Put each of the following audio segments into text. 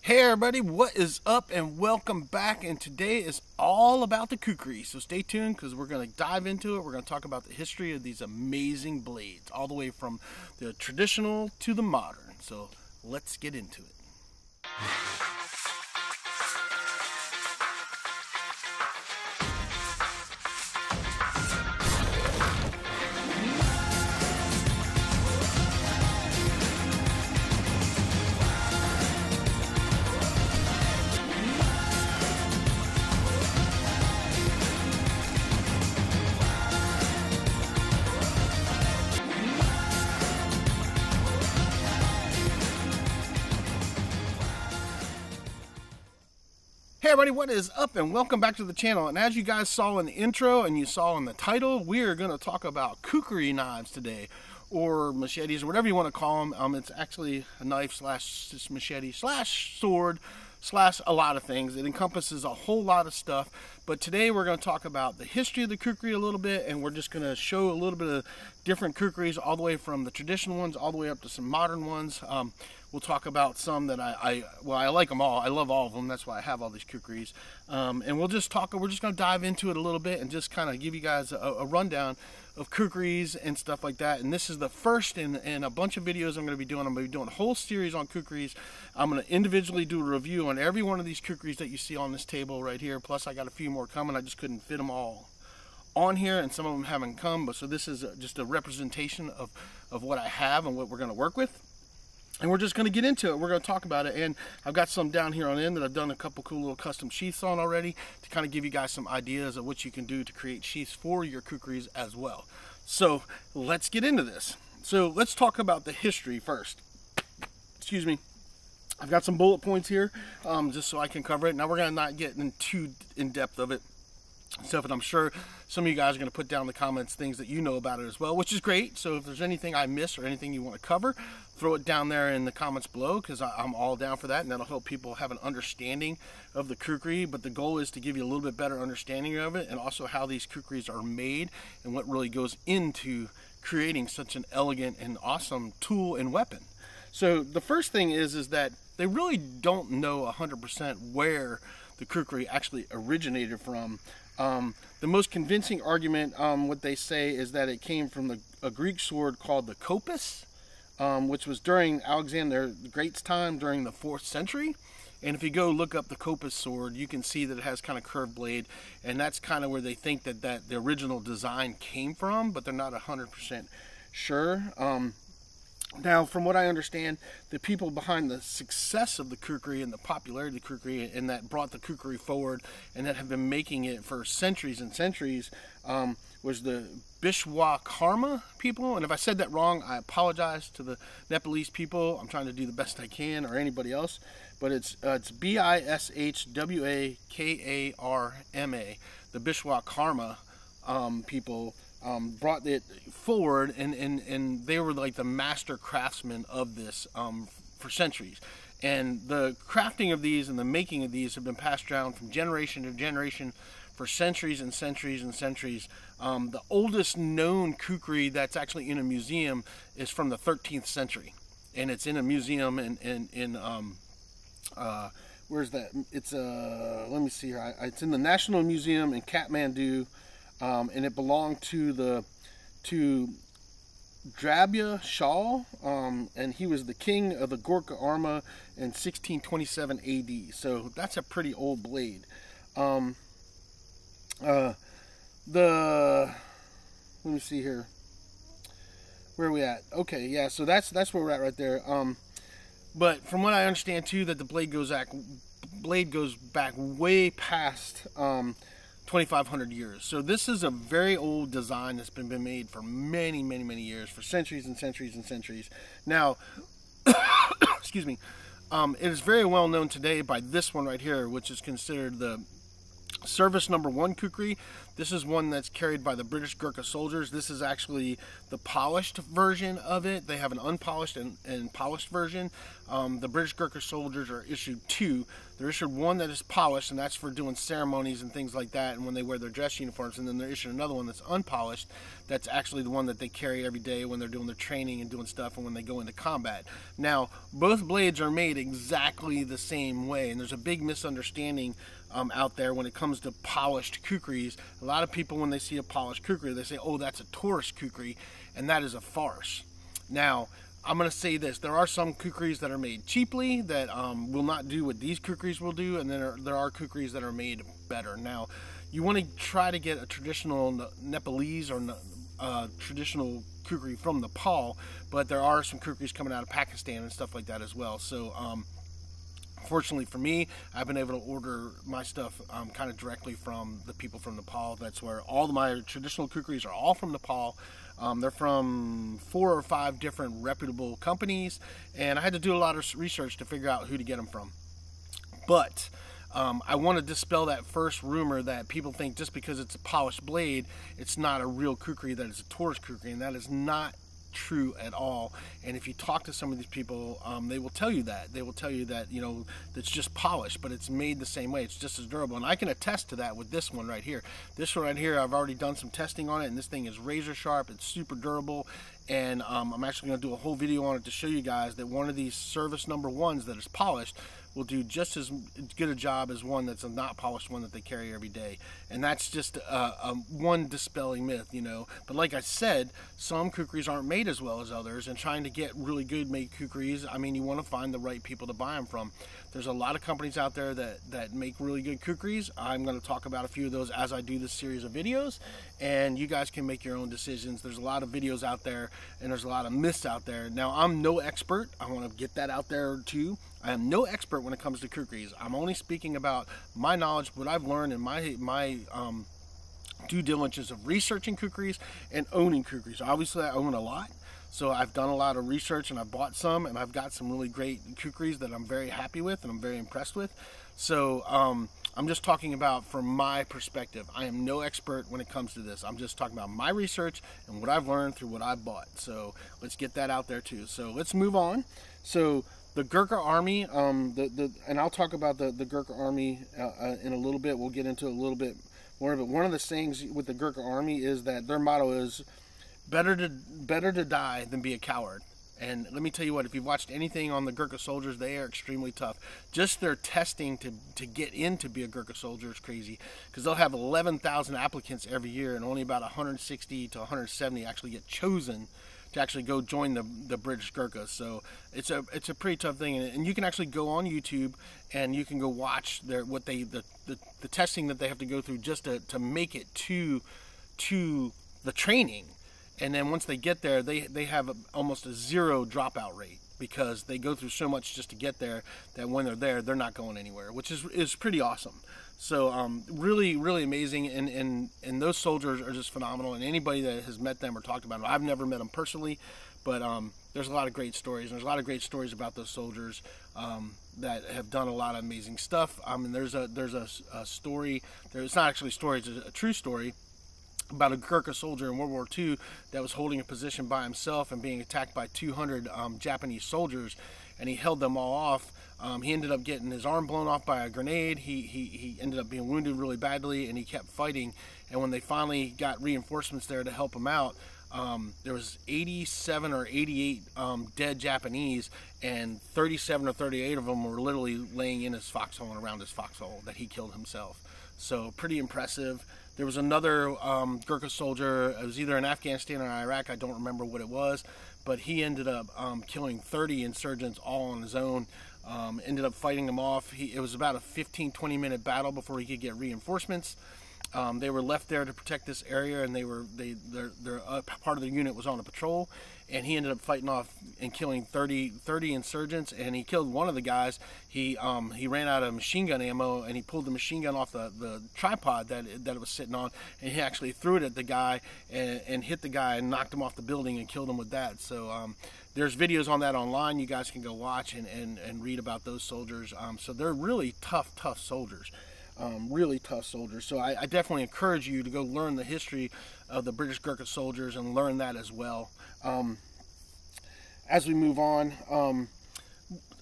Hey everybody, what is up and welcome back, and today is all about the Khukuri, so stay tuned because we're going to dive into it. We're going to talk about the history of these amazing blades, all the way from the traditional to the modern, so let's get into it. Hey everybody, what is up and welcome back to the channel. And as you guys saw in the intro and you saw in the title, we are going to talk about Khukuri knives today, or machetes, or whatever you want to call them. It's actually a knife slash machete slash sword slash a lot of things. It encompasses a whole lot of stuff, but today we're going to talk about the history of the Khukuri a little bit, and we're just going to show a little bit of different Khukuris, all the way from the traditional ones all the way up to some modern ones. We'll talk about some that I like them all. I love all of them. That's why I have all these Khukuris. And we're just going to dive into it a little bit and just kind of give you guys a rundown of Khukuris and stuff like that. And this is the first in a bunch of videos I'm going to be doing. I'm going to be doing a whole series on Khukuris. I'm going to individually do a review on every one of these Khukuris that you see on this table right here. Plus I got a few more coming. I just couldn't fit them all on here, and some of them haven't come. But so this is just a representation of what I have and what we're going to work with. And we're just going to get into it. We're going to talk about it. And I've got some down here on end that I've done a couple cool little custom sheaths on already to kind of give you guys some ideas of what you can do to create sheaths for your Khukuris as well. So let's get into this. So let's talk about the history first. Excuse me. I've got some bullet points here just so I can cover it. Now we're going to not get too in depth of it stuff, and I'm sure some of you guys are going to put down in the comments things that you know about it as well, which is great. So if there's anything I miss or anything you want to cover, throw it down there in the comments below, because I'm all down for that, and that'll help people have an understanding of the Khukuri. But the goal is to give you a little bit better understanding of it, and also how these Khukuris are made and what really goes into creating such an elegant and awesome tool and weapon. So the first thing is that they really don't know 100% where the Khukuri actually originated from. The most convincing argument, what they say, is that it came from a Greek sword called the kopis, which was during Alexander the Great's time during the 4th century. And if you go look up the kopis sword, you can see that it has kind of curved blade, and that's kind of where they think that the original design came from, but they're not 100% sure. Now, from what I understand, the people behind the success of the Khukuri and the popularity of the Khukuri, and that brought the Khukuri forward and that have been making it for centuries and centuries, was the Gk&co people. And if I said that wrong, I apologize to the Nepalese people. I'm trying to do the best I can, or anybody else. But it's Bishwakharma, the Gk&co people. Brought it forward, and they were like the master craftsmen of this for centuries. And the crafting of these and the making of these have been passed down from generation to generation for centuries and centuries and centuries. The oldest known Khukuri that's actually in a museum is from the 13th century, and it's in a museum in where's that? It's let me see here. It's in the National Museum in Kathmandu. And it belonged to Drabya Shah, and he was the king of the Gk&co in 1627 AD. So that's a pretty old blade. Let me see here. Where are we at? Okay, yeah. So that's where we're at right there. But from what I understand too, that the blade goes back way past 2,500 years. So this is a very old design that's been made for many years, for centuries and centuries and centuries. Now, excuse me, it is very well known today by this one right here, which is considered the service number 1 Khukuri. This is one that's carried by the British Gurkha soldiers. This is actually the polished version of it. They have an unpolished and polished version. The British Gurkha soldiers are issued 2. They're issued one that is polished, and that's for doing ceremonies and things like that, and when they wear their dress uniforms. And then they're issued another one that's unpolished. That's actually the one that they carry every day when they're doing their training and doing stuff, and when they go into combat. Now, both blades are made exactly the same way, and there's a big misunderstanding out there when it comes to polished kukuris. A lot of people, when they see a polished kukuri, they say, oh, that's a tourist kukuri, and that is a farce. Now, I'm going to say this. There are some kukuris that are made cheaply that will not do what these kukuris will do, and then there are kukuris that are made better. Now, you want to try to get a traditional Nepalese or traditional kukuri from Nepal, but there are some kukuris coming out of Pakistan and stuff like that as well. So, fortunately for me, I've been able to order my stuff kind of directly from the people from Nepal. That's where all of my traditional kukuris are all from Nepal. They're from 4 or 5 different reputable companies, and I had to do a lot of research to figure out who to get them from. But I want to dispel that first rumor that people think just because it's a polished blade, it's not a real kukuri, that it's a tourist kukuri, and that is not true at all. And if you talk to some of these people, they will tell you that. They will tell you that, you know, it's just polished, but it's made the same way. It's just as durable. And I can attest to that with this one right here. This one right here, I've already done some testing on it, and this thing is razor sharp. It's super durable. And I'm actually going to do a whole video on it to show you guys that one of these service number 1s that is polished will do just as good a job as one that's a not polished one that they carry every day. And that's just one dispelling myth, you know. But like I said, some kukuris aren't made as well as others, and trying to get really good made kukuris, I mean, you want to find the right people to buy them from. There's a lot of companies out there that make really good kukuris. I'm going to talk about a few of those as I do this series of videos, and you guys can make your own decisions. There's a lot of videos out there, and there's a lot of myths out there. Now, I'm no expert. I want to get that out there too. I am no expert when it comes to kukuris. I'm only speaking about my knowledge, what I've learned in my due diligence of researching kukuris and owning kukuris. Obviously, I own a lot. So I've done a lot of research, and I've bought some, and I've got some really great kukuris that I'm very happy with and I'm very impressed with. So I'm just talking about from my perspective. I am no expert when it comes to this. I'm just talking about my research and what I've learned through what I've bought. So let's get that out there too. So let's move on. So the Gurkha Army, and I'll talk about the Gurkha Army in a little bit. We'll get into a little bit more of it. One of the things with the Gurkha Army is that their motto is better to die than be a coward. And let me tell you what, if you've watched anything on the Gurkha soldiers, they are extremely tough. Just their testing to get in to be a Gurkha soldier is crazy, because they'll have 11,000 applicants every year, and only about 160 to 170 actually get chosen to actually go join the British Gurkhas. So it's a pretty tough thing, and you can actually go on YouTube and you can go watch the testing that they have to go through just to make it to the training. And then once they get there, they have almost a 0 dropout rate, because they go through so much just to get there that when they're there, they're not going anywhere, which is pretty awesome. So really, really amazing, and those soldiers are just phenomenal. And anybody that has met them or talked about them, I've never met them personally, but there's a lot of great stories. And there's a lot of great stories about those soldiers that have done a lot of amazing stuff. And there's a story. It's not actually a story; it's a true story about a Gurkha soldier in World War II that was holding a position by himself and being attacked by 200 Japanese soldiers, and he held them all off. He ended up getting his arm blown off by a grenade. He ended up being wounded really badly, and he kept fighting. And when they finally got reinforcements there to help him out, there was 87 or 88 dead Japanese, and 37 or 38 of them were literally laying in his foxhole and around his foxhole that he killed himself. So pretty impressive. There was another Gurkha soldier. It was either in Afghanistan or Iraq. I don't remember what it was, but he ended up killing 30 insurgents all on his own. Ended up fighting them off. It was about a 15-20 minute battle before he could get reinforcements. They were left there to protect this area, and their part of the unit was on a patrol, and he ended up fighting off and killing 30 insurgents, and he killed one of the guys. He ran out of machine gun ammo, and he pulled the machine gun off the tripod that it was sitting on, and he actually threw it at the guy and hit the guy and knocked him off the building and killed him with that. So there's videos on that online. You guys can go watch and read about those soldiers. So they're really tough soldiers. Really tough soldiers. So I definitely encourage you to go learn the history of the British Gurkha soldiers and learn that as well. As we move on,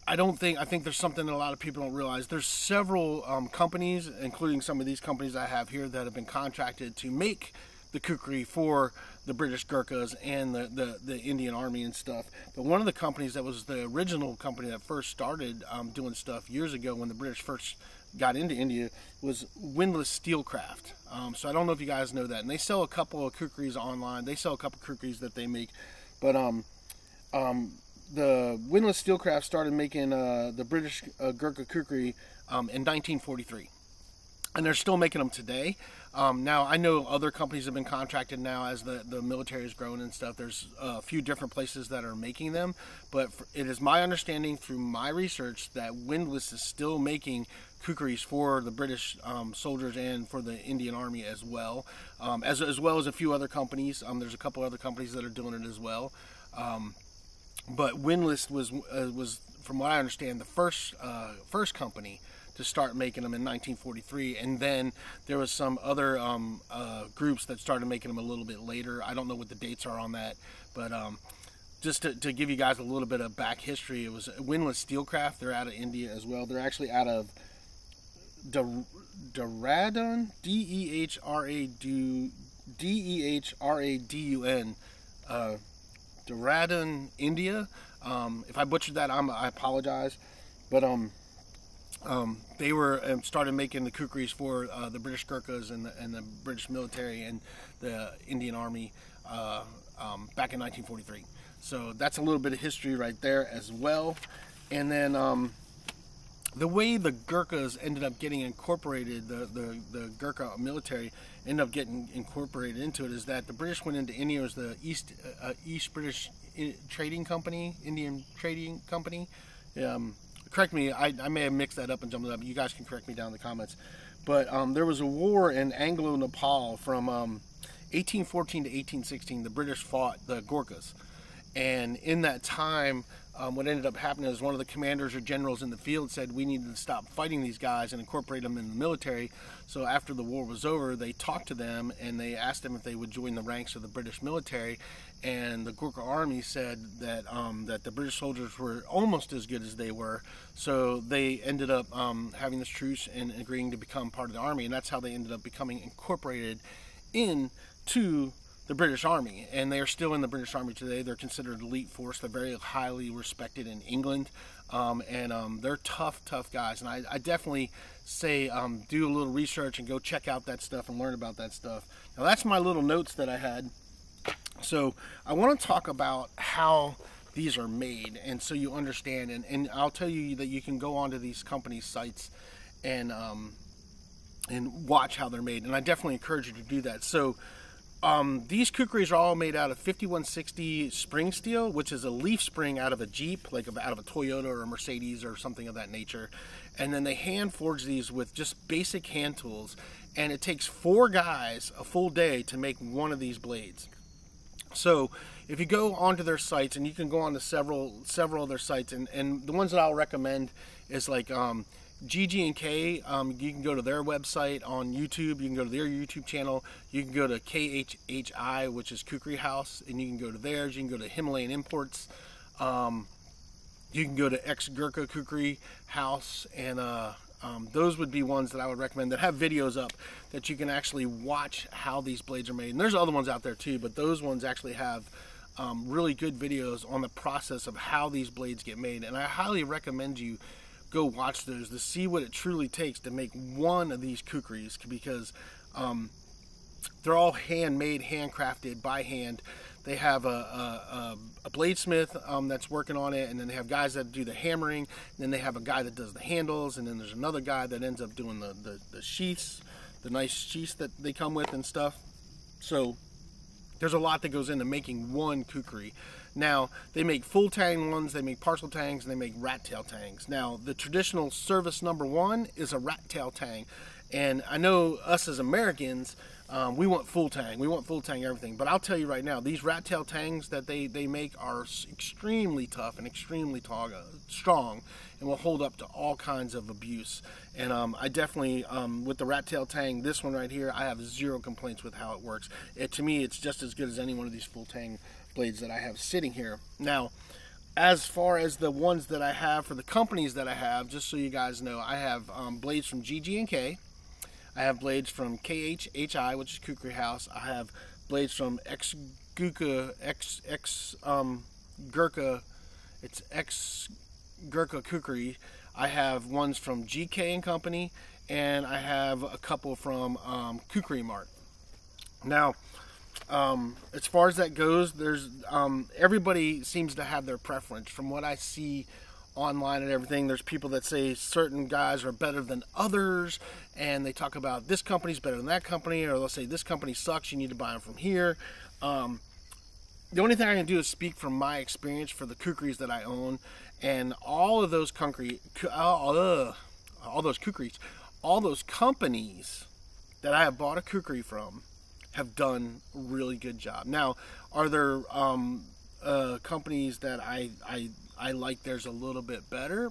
I think there's something that a lot of people don't realize. There's several companies, including some of these companies I have here, that have been contracted to make the kukri for the British Gurkhas and the Indian Army and stuff. But one of the companies that was the original company that first started doing stuff years ago when the British first got into India was Windlass Steelcraft. So I don't know if you guys know that. And they sell a couple of kukris online. They sell a couple of kukris that they make. But the Windlass Steelcraft started making the British Gurkha kukri in 1943. And they're still making them today. Now, I know other companies have been contracted now as the military has grown and stuff. There's a few different places that are making them. But it is my understanding through my research that Windlass is still making kukris for the British soldiers and for the Indian Army as well. As well as a few other companies. There's a couple other companies that are doing it as well. But Windlass was, from what I understand, the first company to start making them in 1943, and then there was some other groups that started making them a little bit later. I don't know what the dates are on that, but just to give you guys a little bit of back history, it was Windlass Steelcraft. They're out of India as well. They're actually out of Dehradun, Dehradun, Dehradun, India. If I butchered that, I apologize, but they were started making the kukris for the British Gurkhas and the British military and the Indian Army back in 1943. So that's a little bit of history right there as well. And then the way the Gurkhas ended up getting incorporated, the Gurkha military ended up getting incorporated into it, is that the British went into India as the East British Trading Company, Indian Trading Company. Correct me, I may have mixed that up and jumped it up. You guys can correct me down in the comments. But there was a war in Anglo-Nepal from 1814 to 1816. The British fought the Gurkhas. And in that time, what ended up happening is one of the commanders or generals in the field said we needed to stop fighting these guys and incorporate them in the military. So after the war was over, they talked to them and they asked them if they would join the ranks of the British military. And the Gurkha army said that that the British soldiers were almost as good as they were. So they ended up having this truce and agreeing to become part of the army. And that's how they ended up becoming incorporated into the British Army, and they are still in the British Army today. They're considered elite force. They're very highly respected in England, and they're tough guys. And I definitely say do a little research and go check out that stuff and learn about that stuff. Now that's my little notes that I had. So I want to talk about how these are made, and so you understand. And I'll tell you that you can go onto these companies' sites and watch how they're made. And I definitely encourage you to do that. So these kukris are all made out of 5160 spring steel, which is a leaf spring out of a Jeep, like out of a Toyota or a Mercedes or something of that nature. And then they hand forge these with just basic hand tools. And it takes 4 guys a full day to make one of these blades. So if you go onto their sites, and you can go on to several of their sites, and the ones that I'll recommend is like Gk&co. You can go to their website on YouTube. You can go to their YouTube channel. You can go to KHHI, which is Kukri House, and you can go to theirs. You can go to Himalayan Imports. You can go to Ex-Gurkha Kukri House, and those would be ones that I would recommend that have videos up that you can actually watch how these blades are made. And there's other ones out there too, but those ones actually have really good videos on the process of how these blades get made. And I highly recommend you go watch those to see what it truly takes to make one of these kukris, because they're all handmade, handcrafted by hand. They have a bladesmith that's working on it, and then they have guys that do the hammering, and then they have a guy that does the handles, and then there's another guy that ends up doing the sheaths, the nice sheaths that they come with and stuff. So there's a lot that goes into making one kukri. Now, they make full tang ones, they make partial tangs, and they make rat tail tangs. Now, the traditional service number 1 is a rat tail tang. And I know us as Americans, we want full tang. We want full tang everything. But I'll tell you right now, these rat tail tangs that they make are extremely tough and extremely strong, and will hold up to all kinds of abuse. And I definitely, with the rat tail tang, this one right here, I have 0 complaints with how it works. To me, it's just as good as any one of these full tang blades that I have sitting here. Now, as far as the ones that I have for the companies that I have, just so you guys know, I have blades from Gk&co. I have blades from KHHI, which is Khukuri House. I have blades from Gurkha, it's Gurkha Khukuri. I have ones from Gk & Company, and I have a couple from Khukuri Mart. Now, as far as that goes, there's everybody seems to have their preference. From what I see online and everything, there's people that say certain guys are better than others, and they talk about this company's better than that company, or they'll say this company sucks, you need to buy them from here. The only thing I can do is speak from my experience for the Khukuris that I own, and all of those Khukuris, all those companies that I have bought a Khukuri from have done a really good job. Now, are there companies that I like theirs a little bit better?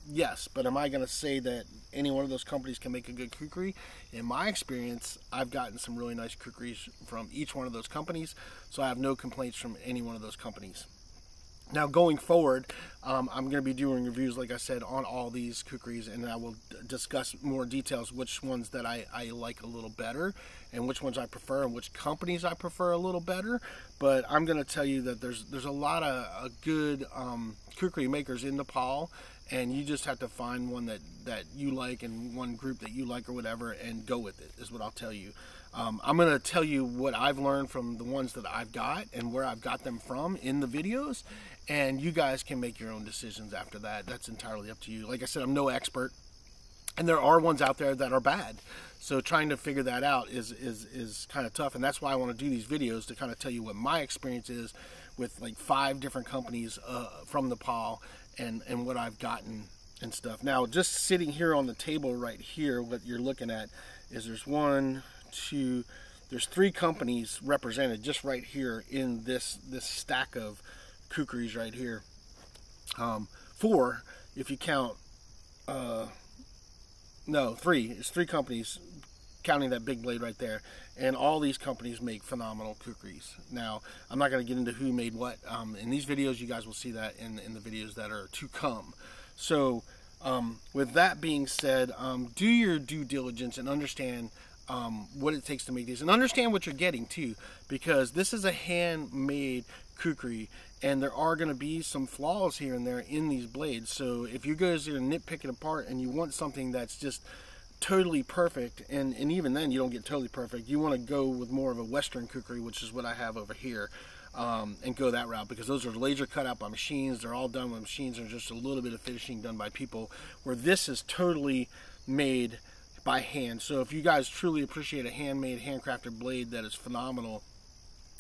Yes, but am I going to say that any one of those companies can make a good Khukuri? In my experience, I've gotten some really nice Khukuris from each one of those companies, so I have no complaints from any one of those companies. Now, going forward, I'm going to be doing reviews, like I said, on all these Khukuris, and I will discuss more details, which ones that I like a little better, and which ones I prefer, and which companies I prefer a little better. But I'm going to tell you that there's a lot of good Khukuri makers in Nepal, and you just have to find one that you like, and one group that you like or whatever, and go with it, is what I'll tell you. I'm going to tell you what I've learned from the ones that I've got and where I've got them from in the videos, and you guys can make your own decisions after that. That's entirely up to you. Like I said, I'm no expert, and there are ones out there that are bad, so trying to figure that out is kind of tough, and that's why I want to do these videos, to kind of tell you what my experience is with like 5 different companies from Nepal, and what I've gotten and stuff. Now, just sitting here on the table right here, what you're looking at is there's 3 companies represented just right here in this stack of Khukuris right here. 4 if you count, no, 3. It's 3 companies counting that big blade right there, and all these companies make phenomenal Khukuris. Now, I'm not going to get into who made what. In these videos, you guys will see that in the videos that are to come. So, with that being said, do your due diligence and understand what it takes to make these, and understand what you're getting too, because this is a handmade Khukuri, and there are going to be some flaws here and there in these blades. So if you guys are nitpick it apart and you want something that's just totally perfect, and even then you don't get totally perfect, you want to go with more of a Western Khukuri, which is what I have over here, and go that route, because those are laser cut out by machines. They're all done with machines, and just a little bit of finishing done by people, where this is totally made by hand. So if you guys truly appreciate a handmade, handcrafted blade that is phenomenal,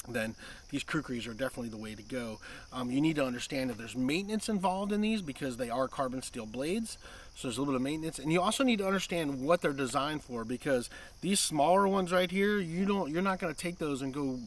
then these Khukuris are definitely the way to go. You need to understand that there's maintenance involved in these, because they are carbon steel blades, so there's a little bit of maintenance. And you also need to understand what they're designed for, because these smaller ones right here, you're not going to take those and go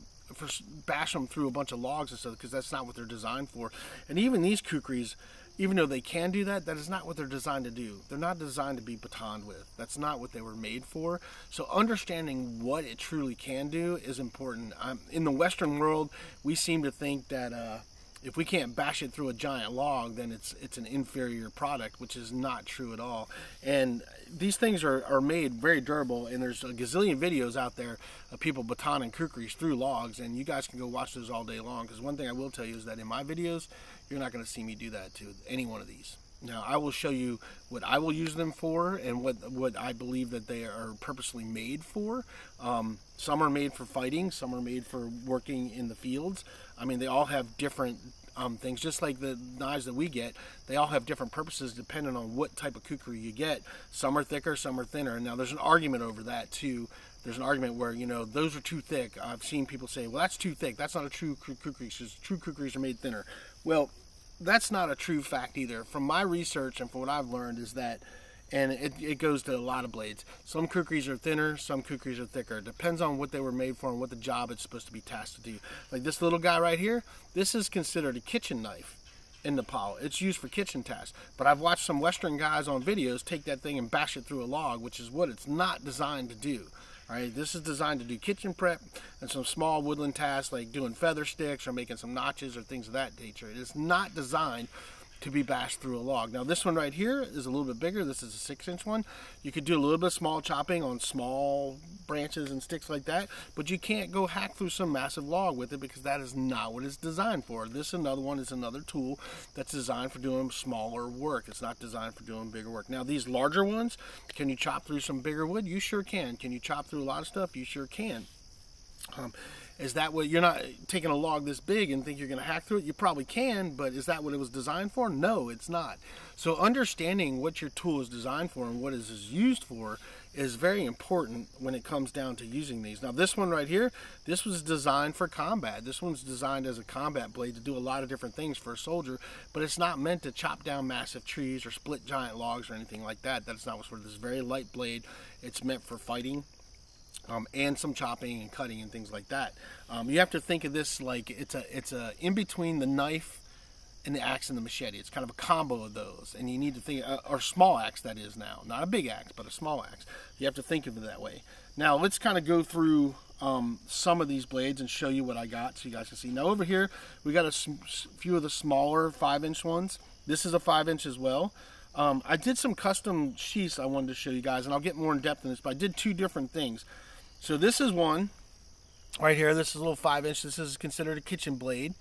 bash them through a bunch of logs and stuff, because that's not what they're designed for. And even these Khukuris, even though they can do that, that is not what they're designed to do. They're not designed to be batoned with. That's not what they were made for. So understanding what it truly can do is important. In the Western world, we seem to think that if we can't bash it through a giant log, then it's an inferior product, which is not true at all. And these things are made very durable, and there's a gazillion videos out there of people batoning Khukuris through logs, and you guys can go watch those all day long, because one thing I will tell you is that in my videos, you're not going to see me do that to any one of these. Now, I will show you what I will use them for, and what I believe that they are purposely made for. Some are made for fighting, some are made for working in the fields. I mean, they all have different things, just like the knives that we get. They all have different purposes depending on what type of Khukuri you get. Some are thicker, some are thinner. Now, there's an argument over that too. There's an argument where, you know, those are too thick. I've seen people say, well, that's too thick. That's not a true Khukuri, because true Khukuris are made thinner. Well, that's not a true fact either. From my research and from what I've learned is that, and it goes to a lot of blades, some Khukuris are thinner, some Khukuris are thicker. It depends on what they were made for and what the job it's supposed to be tasked to do. Like this little guy right here, this is considered a kitchen knife in Nepal. It's used for kitchen tasks. But I've watched some Western guys on videos take that thing and bash it through a log, which is what it's not designed to do. All right, this is designed to do kitchen prep and some small woodland tasks like doing feather sticks or making some notches or things of that nature. It is not designed to be bashed through a log. Now this one right here is a little bit bigger. This is a 6-inch one. You could do a little bit of small chopping on small branches and sticks like that, but you can't go hack through some massive log with it because that is not what it's designed for. This another one is another tool that's designed for doing smaller work. It's not designed for doing bigger work. Now these larger ones, can you chop through some bigger wood? You sure can. Can you chop through a lot of stuff? You sure can. Is that what, you're not taking a log this big and think you're going to hack through it? You probably can, but is that what it was designed for? No, it's not. So understanding what your tool is designed for and what it is used for is very important when it comes down to using these. Now this one right here, this was designed for combat. This one's designed as a combat blade to do a lot of different things for a soldier, but it's not meant to chop down massive trees or split giant logs or anything like that. That's not what's for. This is a very light blade. It's meant for fighting. And some chopping and cutting and things like that. You have to think of this like it's a in between the knife and the axe and the machete. It's kind of a combo of those, and you need to think, or small axe that is now, not a big axe, but a small axe. You have to think of it that way. Now let's kind of go through some of these blades and show you what I got so you guys can see. Now over here we got a few of the smaller 5-inch ones. This is a 5-inch as well. I did some custom sheaths I wanted to show you guys, and I'll get more in depth in this, but I did two different things. So this is one right here. This is a little 5-inch. This is considered a kitchen blade.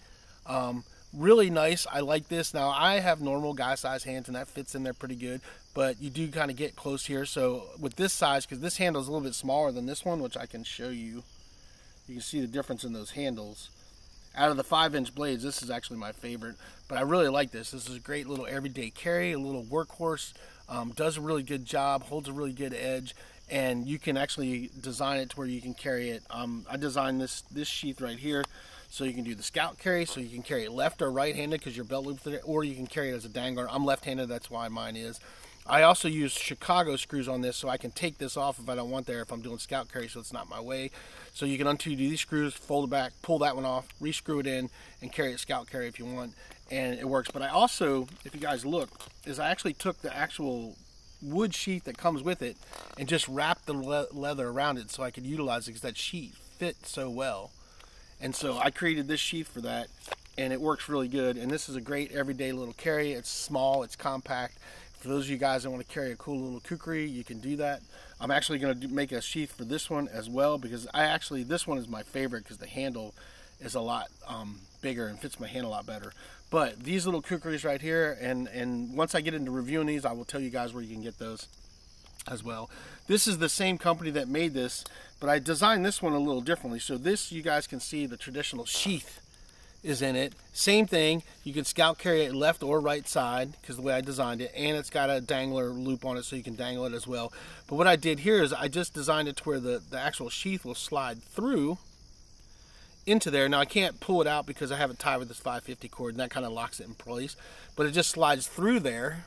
Really nice. I like this. Now I have normal guy size hands and that fits in there pretty good, but you do kind of get close here. So with this size, because this handle is a little bit smaller than this one, which I can show you, you can see the difference in those handles. Out of the 5-inch blades, this is actually my favorite, but I really like this. This is a great little everyday carry, a little workhorse, does a really good job, holds a really good edge, and you can actually design it to where you can carry it. I designed this sheath right here so you can do the scout carry, so you can carry it left or right-handed because your belt loop's there, or you can carry it as a dangler. I'm left-handed, that's why mine is. I also use Chicago screws on this so I can take this off if I don't want there if I'm doing scout carry, so it's not my way. So you can undo these screws, fold it back, pull that one off, re-screw it in, and carry it scout carry if you want, and it works. But I also, if you guys look, is I actually took the actual wood sheath that comes with it and just wrapped the leather around it so I could utilize it because that sheath fit so well. And so I created this sheath for that, and it works really good. And this is a great everyday little carry. It's small, it's compact. For those of you guys that want to carry a cool little kukri, you can do that. I'm actually going to make a sheath for this one as well because this one is my favorite because the handle is a lot bigger and fits my hand a lot better. But these little kukris right here, and once I get into reviewing these, I will tell you guys where you can get those as well. This is the same company that made this, but I designed this one a little differently. So this, you guys can see the traditional sheath is in it. Same thing, you can scout carry it left or right side because the way I designed it, and it's got a dangler loop on it so you can dangle it as well. But what I did here is I just designed it to where the actual sheath will slide through into there. Now I can't pull it out because I have it tied with this 550 cord, and that kind of locks it in place, but it just slides through there,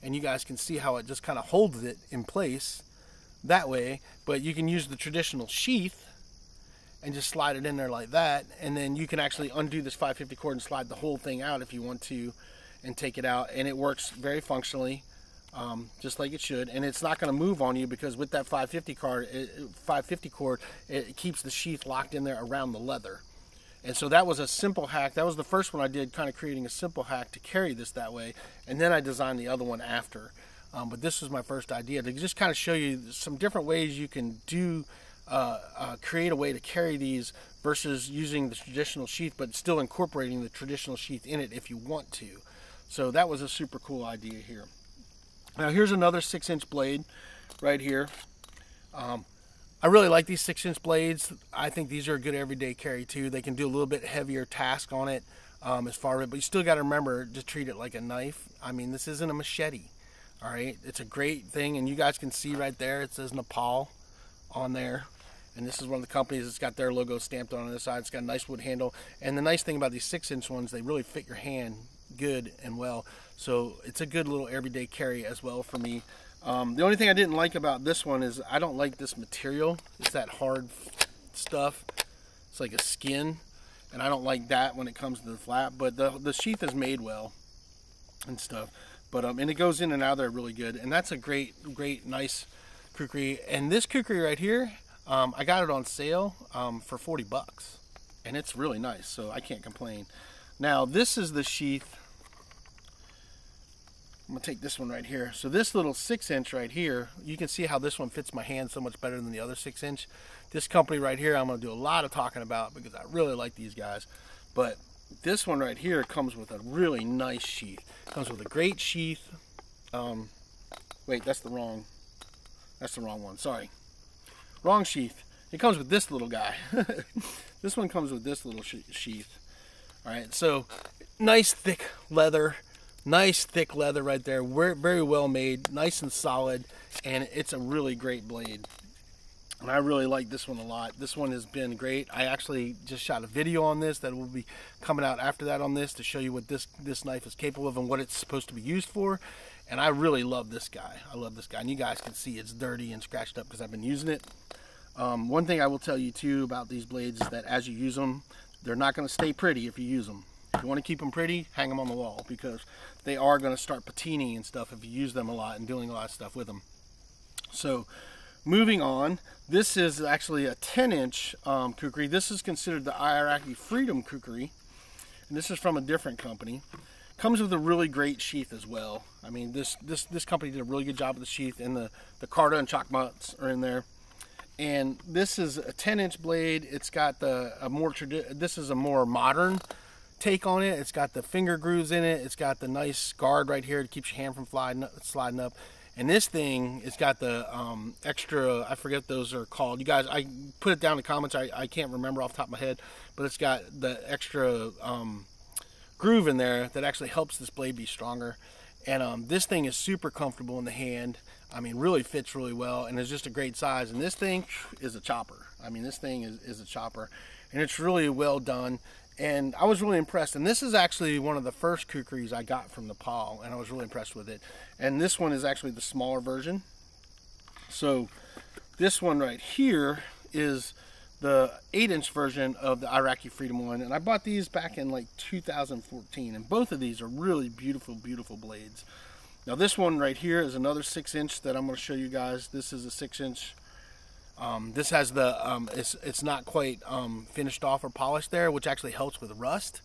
and you guys can see how it just kind of holds it in place that way. But you can use the traditional sheath and just slide it in there like that, and then you can actually undo this 550 cord and slide the whole thing out if you want to and take it out, and it works very functionally, just like it should. And it's not going to move on you because with that 550 cord, it keeps the sheath locked in there around the leather. And so that was a simple hack. That was the first one I did, kind of creating a simple hack to carry this that way, and then I designed the other one after. But this was my first idea to just kind of show you some different ways you can do create a way to carry these versus using the traditional sheath but still incorporating the traditional sheath in it if you want to. So that was a super cool idea here. Now here's another 6-inch blade right here. I really like these 6-inch blades. I think these are a good everyday carry too. They can do a little bit heavier task on it as far as, but you still got to remember to treat it like a knife. I mean, this isn't a machete. All right, it's a great thing, and you guys can see right there it says Nepal on there. And this is one of the companies that's got their logo stamped on the side. It's got a nice wood handle. And the nice thing about these 6-inch ones, they really fit your hand good and well. So it's a good little everyday carry as well for me. The only thing I didn't like about this one is I don't like this material. It's that hard stuff. It's like a skin. And I don't like that when it comes to the flap. But the sheath is made well and stuff. But and it goes in and out of there really good. And that's a great, nice kukri. And this kukri right here, I got it on sale for 40 bucks, and it's really nice, so I can't complain. Now this is the sheath. I'm gonna take this one right here. So this little 6-inch right here, you can see how this one fits my hand so much better than the other 6-inch. This company right here, I'm gonna do a lot of talking about because I really like these guys. But this one right here comes with a really nice sheath. It comes with a great sheath. Wait, that's the wrong one. Sorry, wrong sheath. It comes with this little guy. This one comes with this little sheath. All right, so nice thick leather. Nice thick leather right there, very well made, nice and solid, and it's a really great blade. And I really like this one a lot. This one has been great. I actually just shot a video on this that will be coming out after that on this to show you what this knife is capable of and what it's supposed to be used for. And I really love this guy. I love this guy, and you guys can see it's dirty and scratched up because I've been using it. One thing I will tell you too about these blades is that as you use them, they're not going to stay pretty if you use them. If you want to keep them pretty, hang them on the wall because they are going to start patining and stuff if you use them a lot and doing a lot of stuff with them. So moving on, this is actually a 10-inch Khukuri. This is considered the Iraqi Freedom Khukuri, and this is from a different company. Comes with a really great sheath as well. I mean, this company did a really good job with the sheath, and the Carta and chalk mutts are in there. And this is a 10-inch blade. It's got this is a more modern take on it. It's got the finger grooves in it. It's got the nice guard right here to keep your hand from sliding up. And this thing, it's got the extra, I forget what those are called. You guys, I put it down in the comments. I can't remember off the top of my head, but it's got the extra groove in there that actually helps this blade be stronger. And this thing is super comfortable in the hand. I mean, really fits really well, and it's just a great size. And this thing is a chopper. I mean, this thing is a chopper, and it's really well done. And I was really impressed. And this is actually one of the first Khukuris I got from Nepal, and I was really impressed with it. And this one is actually the smaller version. So this one right here is the 8-inch version of the Iraqi Freedom one. And I bought these back in like 2014. And both of these are really beautiful, beautiful blades. Now this one right here is another 6-inch that I'm going to show you guys. This is a 6-inch. This has the, it's not quite finished off or polished there, which actually helps with rust.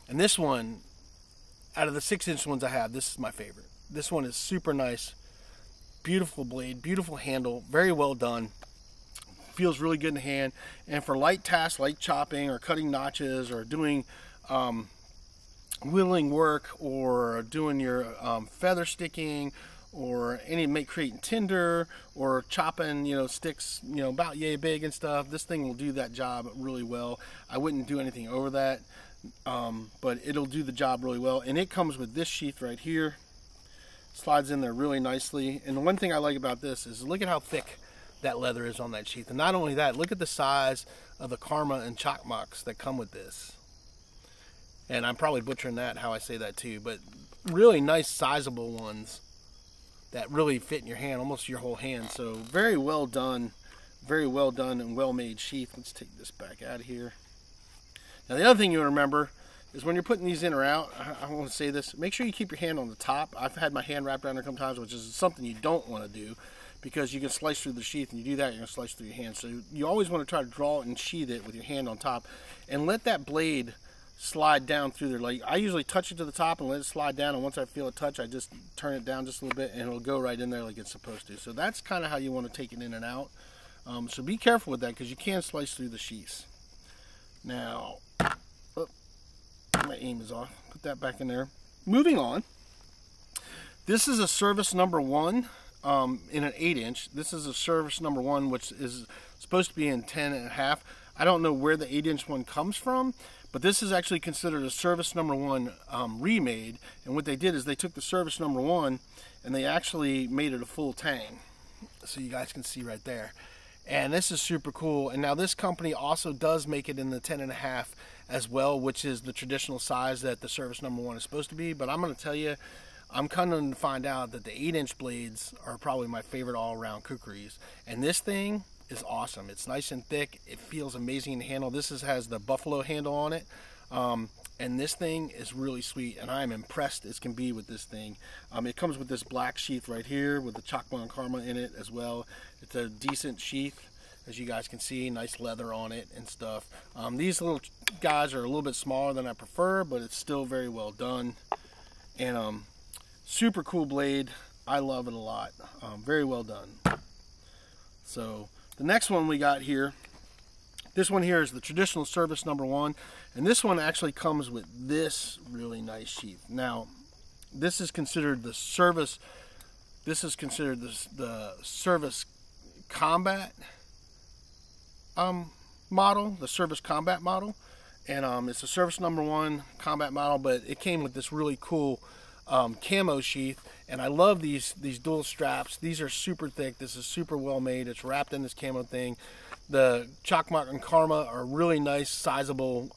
And this one, out of the 6-inch ones I have, this is my favorite. This one is super nice, beautiful blade, beautiful handle, very well done. Feels really good in the hand. And for light tasks like chopping or cutting notches or doing whittling work or doing your feather sticking, or creating tinder or chopping, sticks, about yay big and stuff, this thing will do that job really well. I wouldn't do anything over that, but it'll do the job really well. And it comes with this sheath right here, slides in there really nicely. And the one thing I like about this is look at how thick that leather is on that sheath. And not only that, look at the size of the karma and chalk mucks that come with this. And I'm probably butchering that, how I say that too, but really nice sizable ones that really fit in your hand, almost your whole hand. So very well done and well made sheath. Let's take this back out of here. Now the other thing you want to remember is when you're putting these in or out, I want to say this, make sure you keep your hand on the top. I've had my hand wrapped around there a couple times, which is something you don't want to do because you can slice through the sheath, and you do that, you're going to slice through your hand. So you always want to try to draw and sheath it with your hand on top and let that blade slide down through there. Like I usually touch it to the top and let it slide down, and once I feel it touch, I just turn it down just a little bit and it'll go right in there like it's supposed to. So that's kind of how you want to take it in and out. So be careful with that because you can slice through the sheaths. Now, my aim is off. Put that back in there. Moving on. This is a service number 1 in an 8-inch. This is a service number 1, which is supposed to be in 10.5. I don't know where the 8-inch one comes from, but this is actually considered a service number 1 remade. And what they did is they took the service number 1 and they actually made it a full tang. So you guys can see right there. And this is super cool. And now this company also does make it in the 10.5 as well, which is the traditional size that the service number 1 is supposed to be. But I'm going to tell you, I'm coming to find out that the 8-inch blades are probably my favorite all-around Khukuris. And this thing is awesome. It's nice and thick. It feels amazing to handle. This has the buffalo handle on it. And this thing is really sweet, and I'm impressed as can be with this thing. It comes with this black sheath right here with the chalk bone karma in it as well. It's a decent sheath. as you guys can see, nice leather on it and stuff. These little guys are a little bit smaller than I prefer, but it's still very well done. And super cool blade. I love it a lot. Very well done. So the next one we got here, this one here is the traditional service number 1, and this one actually comes with this really nice sheath. Now, this is considered the service. This is considered the service combat model, the service combat model, and it's a service number 1 combat model. But it came with this really cool camo sheath, and I love these dual straps. These are super thick. This is super well made. It's wrapped in this camo thing. The chalk mark and karma are really nice, sizable,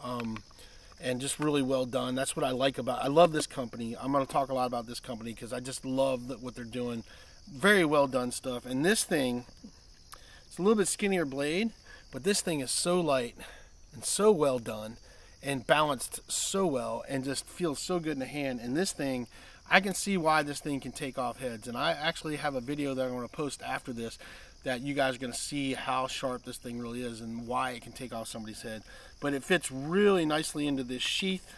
and just really well done. That's what I like about. I love this company. I'm going to talk a lot about this company because I just love what they're doing. Very well done stuff. And this thing, it's a little bit skinnier blade, but this thing is so light and so well done and balanced so well and just feels so good in the hand. And this thing, I can see why this thing can take off heads. And I actually have a video that I'm going to post after this that you guys are going to see how sharp this thing really is and why it can take off somebody's head. But it fits really nicely into this sheath,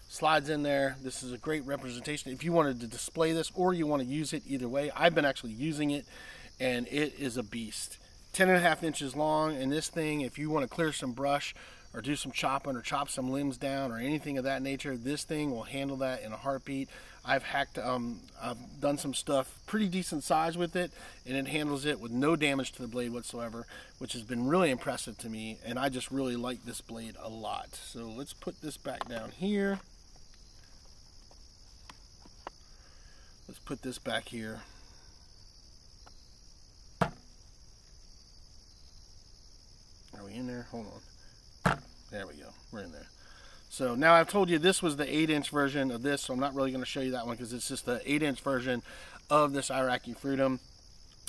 slides in there. This is a great representation if you wanted to display this or you want to use it. Either way, I've been actually using it, and it is a beast. 10.5 inches long, and this thing, if you want to clear some brush or do some chopping or chop some limbs down or anything of that nature, this thing will handle that in a heartbeat. I've done some stuff pretty decent size with it, and it handles it with no damage to the blade whatsoever, which has been really impressive to me, and I just really like this blade a lot. So let's put this back down here. Let's put this back here. Are we in there? Hold on. There we go. We're in there. So now I've told you this was the 8-inch version of this, so I'm not really going to show you that one because it's just the 8-inch version of this Iraqi Freedom.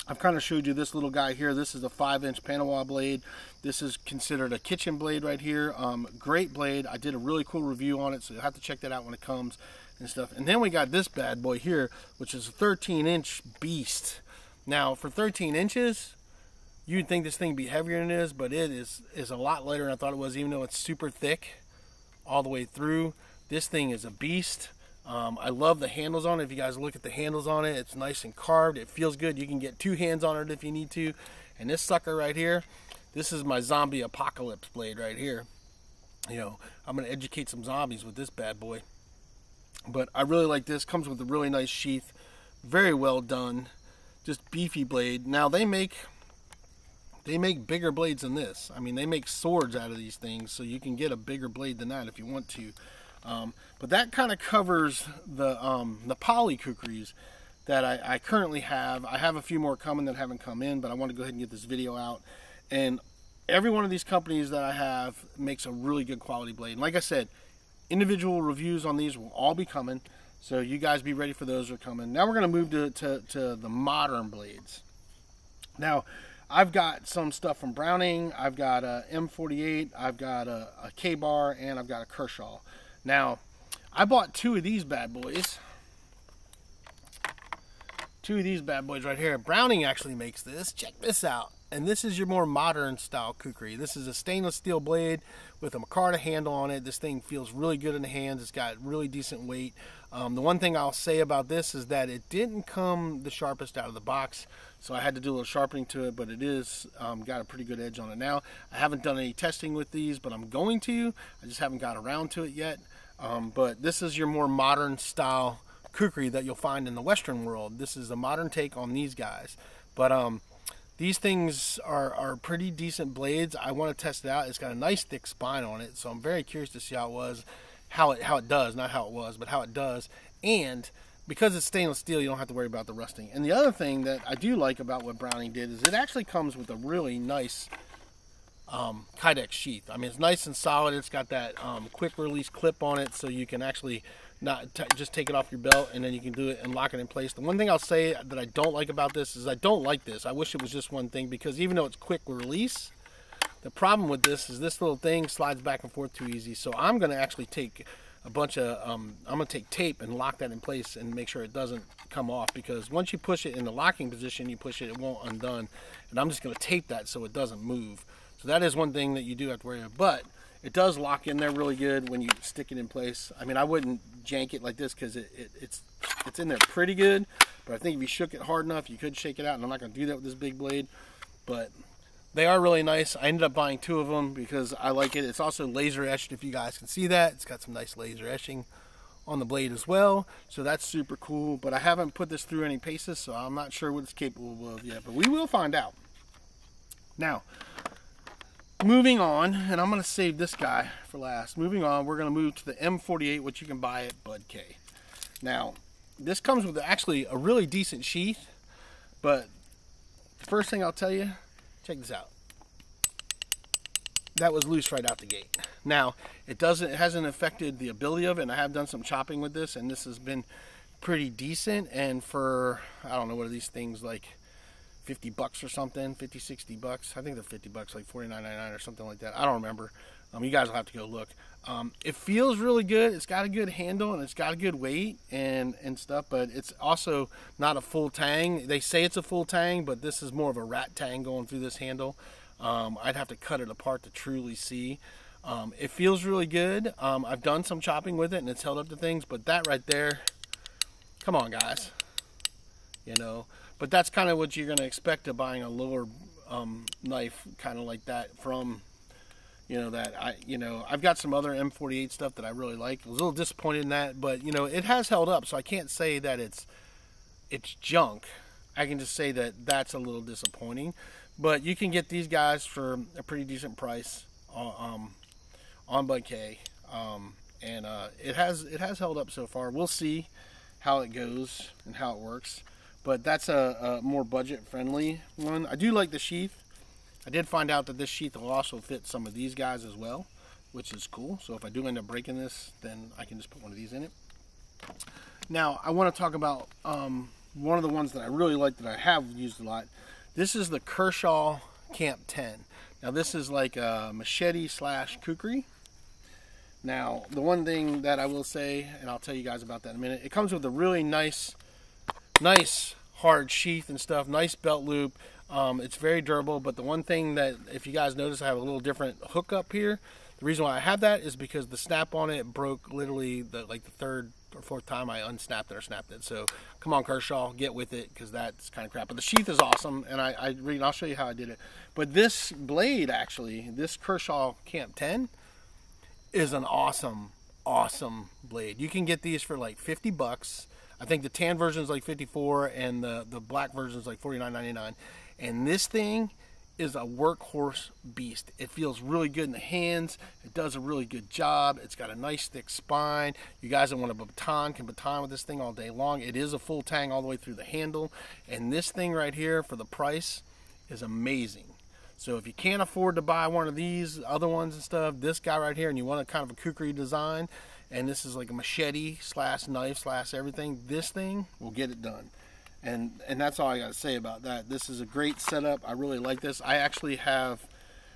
I've kind of showed you this little guy here. This is a 5-inch Panawa blade. This is considered a kitchen blade right here. Great blade. I did a really cool review on it, so you'll have to check that out when it comes and stuff. And then we got this bad boy here, which is a 13-inch beast. Now, for 13 inches, you'd think this thing would be heavier than it is, but it is a lot lighter than I thought it was, even though it's super thick all the way through. This thing is a beast. I love the handles on it. If you guys look at the handles on it, it's nice and carved. It feels good. You can get 2 hands on it if you need to. And this sucker right here, this is my zombie apocalypse blade right here. You know, I'm going to educate some zombies with this bad boy. But I really like this. Comes with a really nice sheath. Very well done. Just beefy blade. Now they make bigger blades than this. I mean, they make swords out of these things, so you can get a bigger blade than that if you want to. But that kind of covers the poly kukuris that I currently have. I have a few more coming that haven't come in, but I want to go ahead and get this video out. And every one of these companies that I have makes a really good quality blade. And like I said, individual reviews on these will all be coming, so you guys be ready for those. Are coming. Now we're going to move to the modern blades. Now, I've got some stuff from Browning. I've got a M48, I've got a K-bar, and I've got a Kershaw. Now, I bought 2 of these bad boys. 2 of these bad boys right here. Browning actually makes this. Check this out. And this is your more modern style kukri. This is a stainless steel blade with a micarta handle on it. This thing feels really good in the hands. It's got really decent weight. The one thing I'll say about this is that it didn't come the sharpest out of the box, so I had to do a little sharpening to it, but it is got a pretty good edge on it now. I haven't done any testing with these, but I'm going to. I just haven't got around to it yet. But this is your more modern style kukri that you'll find in the Western world. This is the modern take on these guys. But these things are pretty decent blades. I want to test it out. It's got a nice thick spine on it, so I'm very curious to see how it does, not how it was, but how it does. And because it's stainless steel, you don't have to worry about the rusting. And the other thing that I do like about what Browning did is it actually comes with a really nice Kydex sheath. I mean, it's nice and solid. It's got that quick release clip on it, so you can actually not just take it off your belt and then you can do it and lock it in place. The one thing I'll say that I don't like about this is I don't like this. I wish it was just one thing, because even though it's quick release, the problem with this is this little thing slides back and forth too easy. So I'm going to actually take a bunch of, I'm going to take tape and lock that in place and make sure it doesn't come off, because once you push it in the locking position, you push it, it won't undone. And I'm just going to tape that so it doesn't move. So that is one thing that you do have to worry about. But it does lock in there really good when you stick it in place. I mean, I wouldn't jank it like this because it's in there pretty good. But I think if you shook it hard enough, you could shake it out. And I'm not going to do that with this big blade. But they are really nice. I ended up buying 2 of them because I like it. It's also laser etched, if you guys can see that. It's got some nice laser etching on the blade as well. So that's super cool. But I haven't put this through any paces, so I'm not sure what it's capable of yet. But we will find out. Now, moving on, and I'm going to save this guy for last. Moving on, we're going to move to the M48, which you can buy at Bud K. Now, this comes with actually a really decent sheath, but the first thing I'll tell you, check this out. That was loose right out the gate. Now, it hasn't affected the ability of it, and I have done some chopping with this, and this has been pretty decent. And for, I don't know, what are these things, like 50 bucks or something, 50, 60 bucks. I think they're 50 bucks, like $49.99 or something like that. I don't remember. You guys will have to go look. It feels really good. It's got a good handle and it's got a good weight and stuff, but it's also not a full tang. They say it's a full tang, but this is more of a rat tang going through this handle. I'd have to cut it apart to truly see. It feels really good. I've done some chopping with it and it's held up to things, but that right there, come on guys, you know. But that's kind of what you're going to expect to buying a lower knife, kind of like that from, you know, that I've got some other M48 stuff that I really like. I was a little disappointed in that, but you know, it has held up, so I can't say that it's junk. I can just say that that's a little disappointing. But you can get these guys for a pretty decent price on Bud K, and it has held up so far. We'll see how it goes and how it works. But that's a more budget-friendly one. I do like the sheath. I did find out that this sheath will also fit some of these guys as well, which is cool. So if I do end up breaking this, then I can just put one of these in it. Now, I want to talk about one of the ones that I really like that I have used a lot. This is the Kershaw Camp 10. Now, this is like a machete / kukri. Now, the one thing that I will say, and I'll tell you guys about that in a minute, it comes with a really nice hard sheath and stuff, nice belt loop. It's very durable, but the one thing that, if you guys notice, I have a little different hook up here. The reason why I have that is because the snap on it broke literally like the 3rd or 4th time I unsnapped it or snapped it. So come on, Kershaw, get with it, because that's kind of crap. But the sheath is awesome, and I'll show you how I did it. But this blade, actually, this Kershaw Camp 10 is an awesome blade. You can get these for like 50 bucks. I think the tan version is like 54 and the black version is like $49.99. And this thing is a workhorse beast. It feels really good in the hands. It does a really good job. It's got a nice thick spine. You guys that want a baton can baton with this thing all day long. It is a full tang all the way through the handle. And this thing right here for the price is amazing. So if you can't afford to buy one of these other ones and stuff, this guy right here, and you want a kind of a kukri design, and this is like a machete / knife / everything, this thing will get it done. And that's all I got to say about that. This is a great setup. I really like this. I actually have,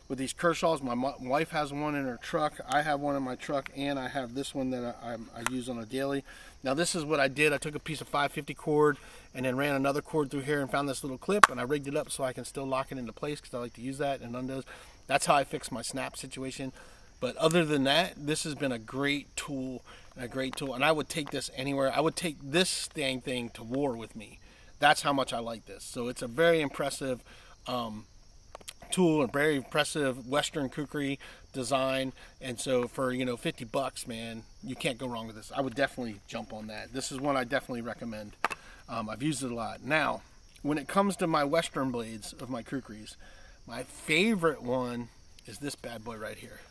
with these Kershaws, my wife has one in her truck. I have one in my truck, and I have this one that I use on a daily. Now this is what I did. I took a piece of 550 cord and then ran another cord through here and found this little clip, and I rigged it up so I can still lock it into place because I like to use that and undoes. That's how I fix my snap situation. But other than that, this has been a great tool, and I would take this anywhere. I would take this dang thing to war with me. That's how much I like this. So it's a very impressive tool, a very impressive Western kukri design. And so for, you know, 50 bucks, man, you can't go wrong with this. I would definitely jump on that. This is one I definitely recommend. I've used it a lot. Now, when it comes to my Western blades of my kukris, my favorite one is this bad boy right here.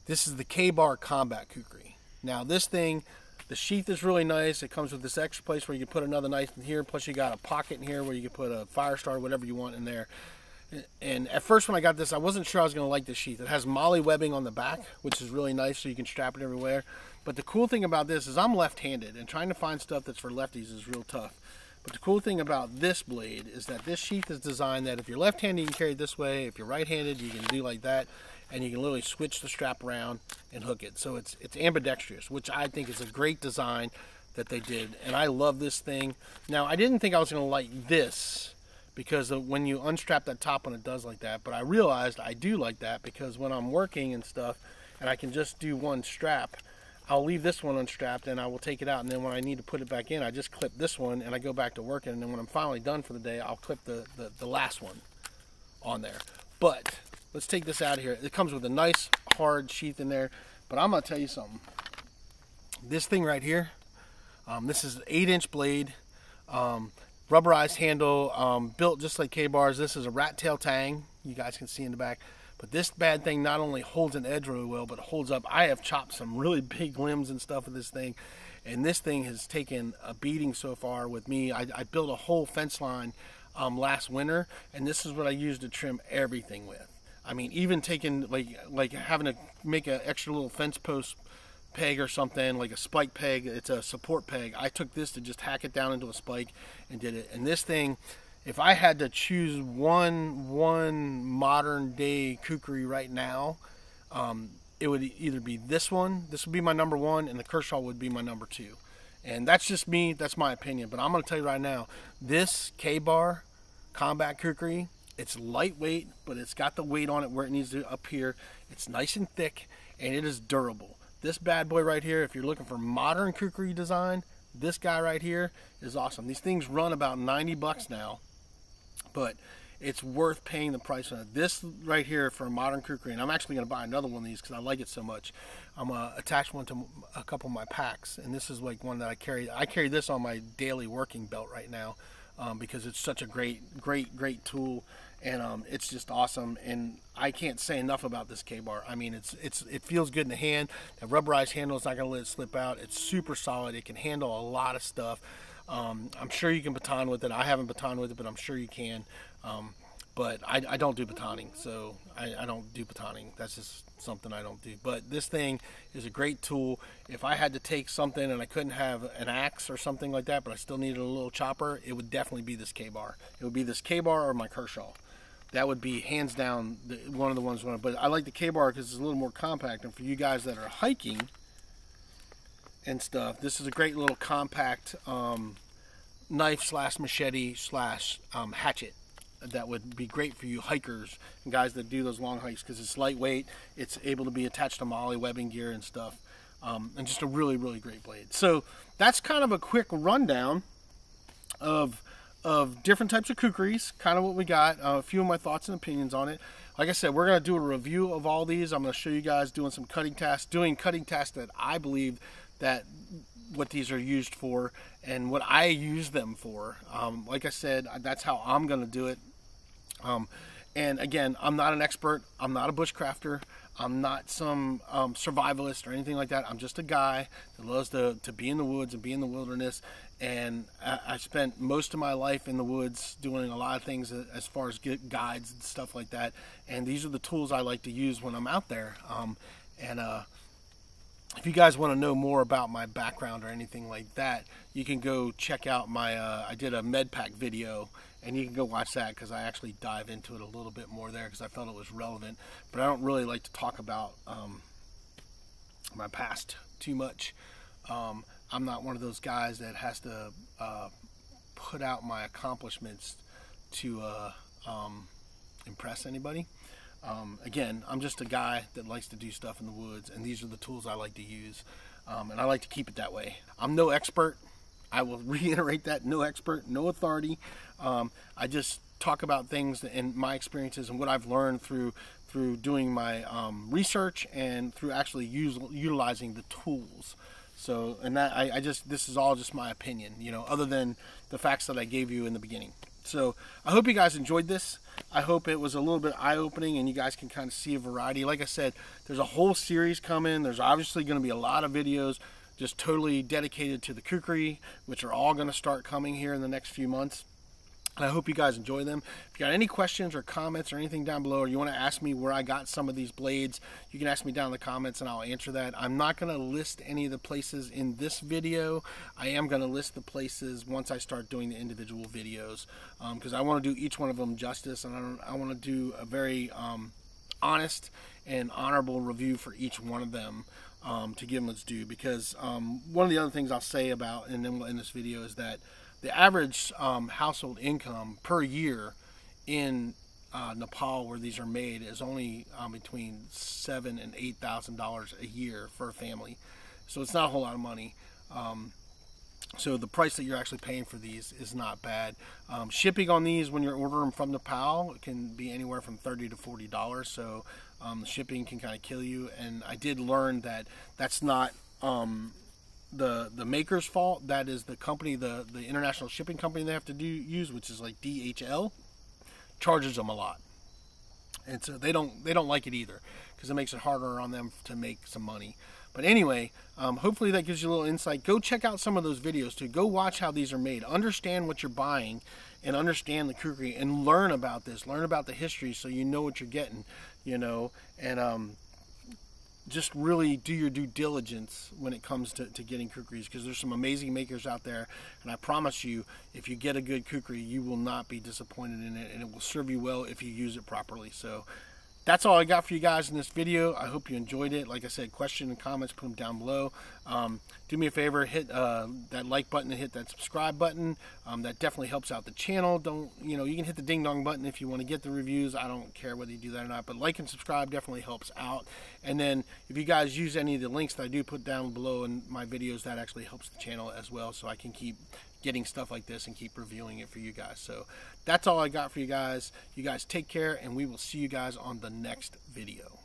This is the K-Bar Combat Kukri. Now this thing, the sheath is really nice. It comes with this extra place where you can put another knife in here. Plus you got a pocket in here where you can put a fire starter, whatever you want in there. And at first when I got this, I wasn't sure I was going to like this sheath. It has molly webbing on the back, which is really nice, so you can strap it everywhere. But the cool thing about this is I'm left-handed, and trying to find stuff that's for lefties is real tough. But the cool thing about this blade is that this sheath is designed that if you're left-handed, you can carry it this way. If you're right-handed, you can do like that. and you can literally switch the strap around and hook it. So it's ambidextrous, which I think is a great design that they did, and I love this thing. Now, I didn't think I was going to like this, because when you unstrap that top one, it does like that, but I realized I do like that, because when I'm working and stuff, and I can just do one strap, I'll leave this one unstrapped, and I will take it out, and then when I need to put it back in, I just clip this one, and I go back to working, and then when I'm finally done for the day, I'll clip the last one on there. But let's take this out of here. It comes with a nice hard sheath in there, but I'm going to tell you something. This thing right here, this is an 8-inch blade, rubberized handle, built just like K-bars. This is a rat tail tang, you guys can see in the back. But this bad thing not only holds an edge really well, but holds up. I have chopped some really big limbs and stuff with this thing, and this thing has taken a beating so far with me. I built a whole fence line last winter, and this is what I use to trim everything with. I mean, even taking like having to make an extra little fence post peg or something, like a spike peg. It's a support peg. I took this to just hack it down into a spike and did it. And this thing, if I had to choose one modern day kukri right now, it would either be this one. This would be my number 1, and the Kershaw would be my number 2. And that's just me. That's my opinion. But I'm going to tell you right now, this K-bar combat kukri, it's lightweight, but it's got the weight on it where it needs to up here. It's nice and thick, and it is durable. This bad boy right here, if you're looking for modern kukri design, this guy right here is awesome. These things run about 90 bucks now, but it's worth paying the price on it. This right here for a modern kukri, and I'm actually going to buy another one of these because I like it so much. I'm going to attach one to a couple of my packs, and this is like one that I carry. I carry this on my daily working belt right now because it's such a great tool, and it's just awesome. And I can't say enough about this K-bar. I mean, it feels good in the hand. The rubberized handle is not going to let it slip out. It's super solid. It can handle a lot of stuff. I'm sure you can baton with it. I haven't baton with it, but I'm sure you can. But I don't do batoning, so I don't do batoning. That's just something I don't do. But this thing is a great tool. If I had to take something and I couldn't have an axe or something like that, but I still needed a little chopper, it would definitely be this K-bar. It would be this K-bar or my Kershaw. That would be hands down one of the ones. But I like the K-bar because it's a little more compact. And for you guys that are hiking and stuff, this is a great little compact knife slash machete slash hatchet that would be great for you hikers and guys that do those long hikes, because it's lightweight, it's able to be attached to molly webbing gear and stuff, and just a really great blade. So that's kind of a quick rundown of different types of kukris, kind of what we got, a few of my thoughts and opinions on it. Like I said, we're going to do a review of all these. I'm going to show you guys doing some cutting tasks that I believe that what these are used for and what I use them for. Like I said, that's how I'm going to do it. And again, I'm not an expert. I'm not a bushcrafter. I'm not some survivalist or anything like that. I'm just a guy that loves to be in the woods and be in the wilderness. And I spent most of my life in the woods doing a lot of things as far as guides and stuff like that. And these are the tools I like to use when I'm out there. If you guys want to know more about my background or anything like that, you can go check out my, I did a med pack video, and you can go watch that because I actually dive into it a little bit more there because I felt it was relevant. But I don't really like to talk about my past too much. I'm not one of those guys that has to put out my accomplishments to impress anybody. Again, I'm just a guy that likes to do stuff in the woods, and these are the tools I like to use, and I like to keep it that way. I'm no expert. I will reiterate that. No expert, no authority. I just talk about things and my experiences and what I've learned through doing my research and through actually utilizing the tools. So, and that this is all just my opinion, you know, other than the facts that I gave you in the beginning. So I hope you guys enjoyed this. I hope it was a little bit eye-opening and you guys can kind of see a variety. Like I said, there's a whole series coming. There's obviously going to be a lot of videos just totally dedicated to the kukri, which are all going to start coming here in the next few months. And I hope you guys enjoy them. If you got any questions or comments or anything down below, or you want to ask me where I got some of these blades, you can ask me down in the comments and I'll answer that. I'm not going to list any of the places in this video. I am going to list the places once I start doing the individual videos, because I want to do each one of them justice, and I want to do a very honest and honorable review for each one of them, to give them its due. Because one of the other things I'll say about, and then we'll end this video, is that the average household income per year in Nepal, where these are made, is only between $7,000 and $8,000 a year for a family. So it's not a whole lot of money. So the price that you're actually paying for these is not bad. Shipping on these, when you're ordering them from Nepal, can be anywhere from $30 to $40. So the shipping can kind of kill you. And I did learn that that's not the maker's fault. That is the company, the international shipping company they have to use, which is like DHL, charges them a lot. And so they don't like it either, because it makes it harder on them to make some money. But anyway, hopefully that gives you a little insight. Go check out some of those videos too. Go watch how these are made. Understand what you're buying, and understand the Khukuri, and learn about this. Learn about the history, so you know what you're getting, you know. And just really do your due diligence when it comes to getting Khukuris, because there's some amazing makers out there. And I promise you, if you get a good Khukuri, you will not be disappointed in it, and it will serve you well if you use it properly. So that's all I got for you guys in this video. I hope you enjoyed it. Like I said, questions and comments, put them down below. Do me a favor, hit that like button and hit that subscribe button. That definitely helps out the channel. You can hit the ding dong button if you want to get the reviews. I don't care whether you do that or not, but like and subscribe definitely helps out. And then if you guys use any of the links that I do put down below in my videos, that actually helps the channel as well, so I can keep getting stuff like this and keep reviewing it for you guys. So that's all I got for you guys. You guys take care, and we will see you guys on the next video.